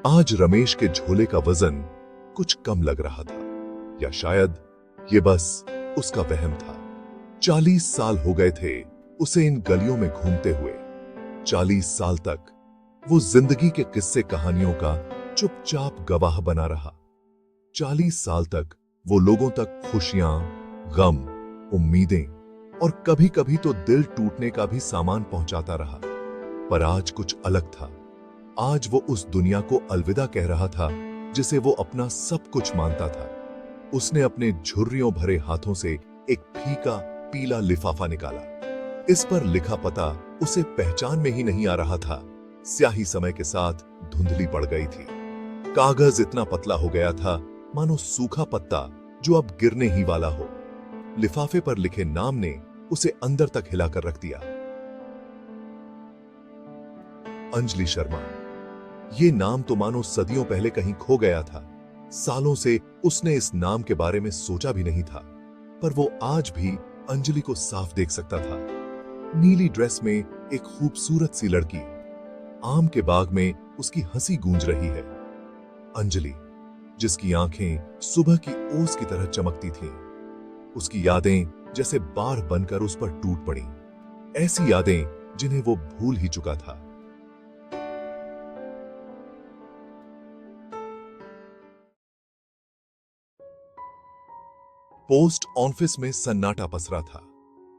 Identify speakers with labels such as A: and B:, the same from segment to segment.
A: आज रमेश के झोले का वजन कुछ कम लग रहा था, या शायद ये बस उसका वहम था। 40 साल हो गए थे उसे इन गलियों में घूमते हुए। 40 साल तक वो जिंदगी के किस्से कहानियों का चुपचाप गवाह बना रहा। 40 साल तक वो लोगों तक खुशियां, गम, उम्मीदें और कभी कभी तो दिल टूटने का भी सामान पहुंचाता रहा। पर आज कुछ अलग था। आज वो उस दुनिया को अलविदा कह रहा था जिसे वो अपना सब कुछ मानता था। उसने अपने झुर्रियों भरे हाथों से एक फीका पीला लिफाफा निकाला। इस पर लिखा पता उसे पहचान में ही नहीं आ रहा था। स्याही समय के साथ धुंधली पड़ गई थी। कागज इतना पतला हो गया था मानो सूखा पत्ता जो अब गिरने ही वाला हो। लिफाफे पर लिखे नाम ने उसे अंदर तक हिलाकर रख दिया। अंजलि शर्मा। ये नाम तो मानो सदियों पहले कहीं खो गया था। सालों से उसने इस नाम के बारे में सोचा भी नहीं था, पर वो आज भी अंजलि को साफ देख सकता था। नीली ड्रेस में एक खूबसूरत सी लड़की। आम के बाग में उसकी हंसी गूंज रही है। अंजलि, जिसकी आंखें सुबह की ओस की तरह चमकती थीं। उसकी यादें जैसे बाढ़ बनकर उस पर टूट पड़ी। ऐसी यादें जिन्हें वो भूल ही चुका था। पोस्ट ऑफिस में सन्नाटा पसरा था।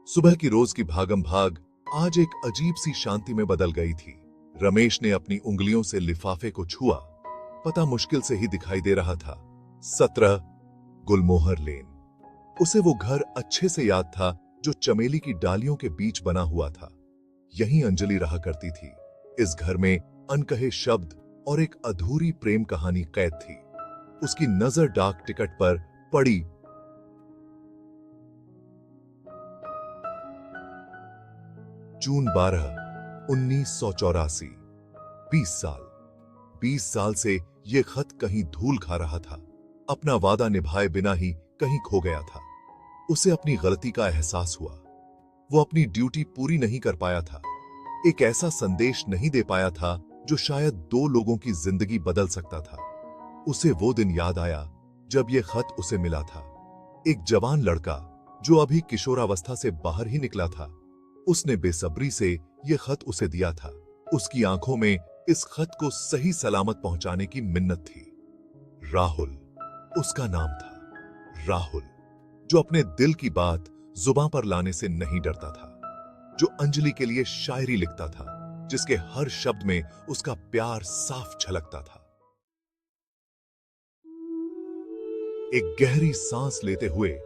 A: सुबह की रोज की भागम भाग आज एक अजीब सी शांति में बदल गई थी। रमेश ने अपनी उंगलियों से लिफाफे को छुआ। पता मुश्किल से ही दिखाई दे रहा था। 17 गुलमोहर लेन। उसे वो घर अच्छे से याद था जो चमेली की डालियों के बीच बना हुआ था। यहीं अंजलि रहा करती थी। इस घर में अनकहे शब्द और एक अधूरी प्रेम कहानी कैद थी। उसकी नजर डाक टिकट पर पड़ी। जून 12, 1984। 20 साल से यह खत कहीं धूल खा रहा था। अपना वादा निभाए बिना ही कहीं खो गया था। उसे अपनी गलती का एहसास हुआ। वो अपनी ड्यूटी पूरी नहीं कर पाया था। एक ऐसा संदेश नहीं दे पाया था जो शायद 2 लोगों की जिंदगी बदल सकता था। उसे वो दिन याद आया जब यह खत उसे मिला था। एक जवान लड़का जो अभी किशोरावस्था से बाहर ही निकला था। उसने बेसब्री से यह खत उसे दिया था। उसकी आंखों में इस खत को सही सलामत पहुंचाने की मिन्नत थी। राहुल उसका नाम था। राहुल, जो अपने दिल की बात जुबान पर लाने से नहीं डरता था। जो अंजलि के लिए शायरी लिखता था, जिसके हर शब्द में उसका प्यार साफ झलकता था। एक गहरी सांस लेते हुए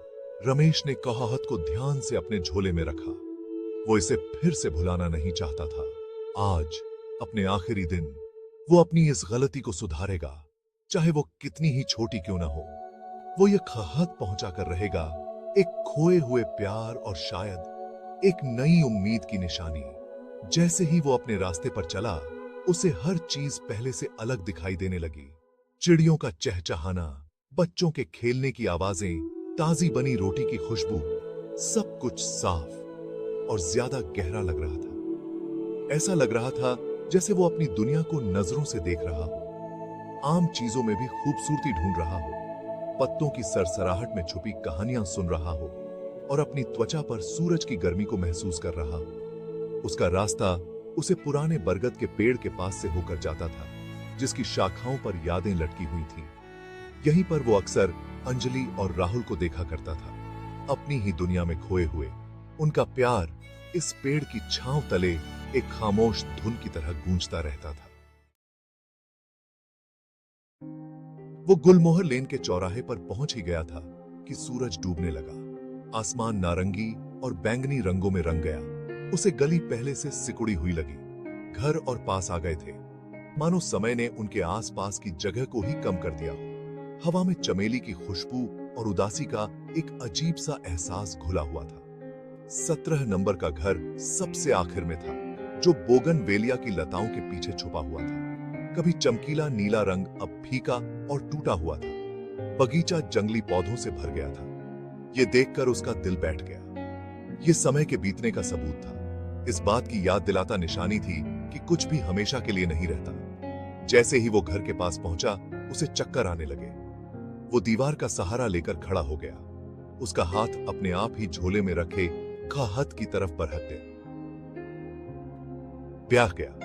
A: रमेश ने कहावत को ध्यान से अपने झोले में रखा। वो इसे फिर से भुलाना नहीं चाहता था। आज अपने आखिरी दिन वो अपनी इस गलती को सुधारेगा, चाहे वो कितनी ही छोटी क्यों ना हो। वो ये खत पहुंचा कर रहेगा, एक खोए हुए प्यार और शायद एक नई उम्मीद की निशानी। जैसे ही वो अपने रास्ते पर चला, उसे हर चीज पहले से अलग दिखाई देने लगी। चिड़ियों का चहचहाना, बच्चों के खेलने की आवाजें, ताजी बनी रोटी की खुशबू, सब कुछ साफ और ज्यादा गहरा लग रहा था। ऐसा लग रहा था जैसे वो अपनी दुनिया को नजरों से देख रहा हो। आम चीजों में भी खूबसूरती ढूंढ रहा हो। पत्तों की सरसराहट में छुपी कहानियां सुन रहा हो और अपनी त्वचा पर सूरज की गर्मी को महसूस कर रहा हो। उसका रास्ता उसे पुराने बरगद के पेड़ के पास से होकर जाता था, जिसकी शाखाओं पर यादें लटकी हुई थीं। यहीं पर वो अक्सर अंजलि और राहुल को देखा करता था, अपनी ही दुनिया में खोए हुए। उनका प्यार इस पेड़ की छांव तले एक खामोश धुन की तरह गूंजता रहता था। वो गुलमोहर लेन के चौराहे पर पहुंच ही गया था कि सूरज डूबने लगा। आसमान नारंगी और बैंगनी रंगों में रंग गया। उसे गली पहले से सिकुड़ी हुई लगी। घर और पास आ गए थे, मानो समय ने उनके आसपास की जगह को ही कम कर दिया हो। हवा में चमेली की खुशबू और उदासी का एक अजीब सा एहसास घुला हुआ था। 17 नंबर का घर सबसे आखिर में था, जो बोगनवेलिया की लताओं के पीछे छुपा हुआ था। कभी चमकीला नीला रंग अब फीका और टूटा हुआ था। बगीचा जंगली पौधों से भर गया था। यह देखकर उसका दिल बैठ गया। यह समय के बीतने का सबूत था। इस बात की याद दिलाता निशानी थी कि कुछ भी हमेशा के लिए नहीं रहता। जैसे ही वो घर के पास पहुंचा, उसे चक्कर आने लगे। वो दीवार का सहारा लेकर खड़ा हो गया। उसका हाथ अपने आप ही झोले में रखे खाहत की तरफ बढ़त ब्याह गया।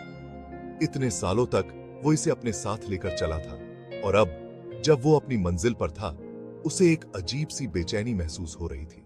A: इतने सालों तक वो इसे अपने साथ लेकर चला था, और अब जब वो अपनी मंजिल पर था, उसे एक अजीब सी बेचैनी महसूस हो रही थी।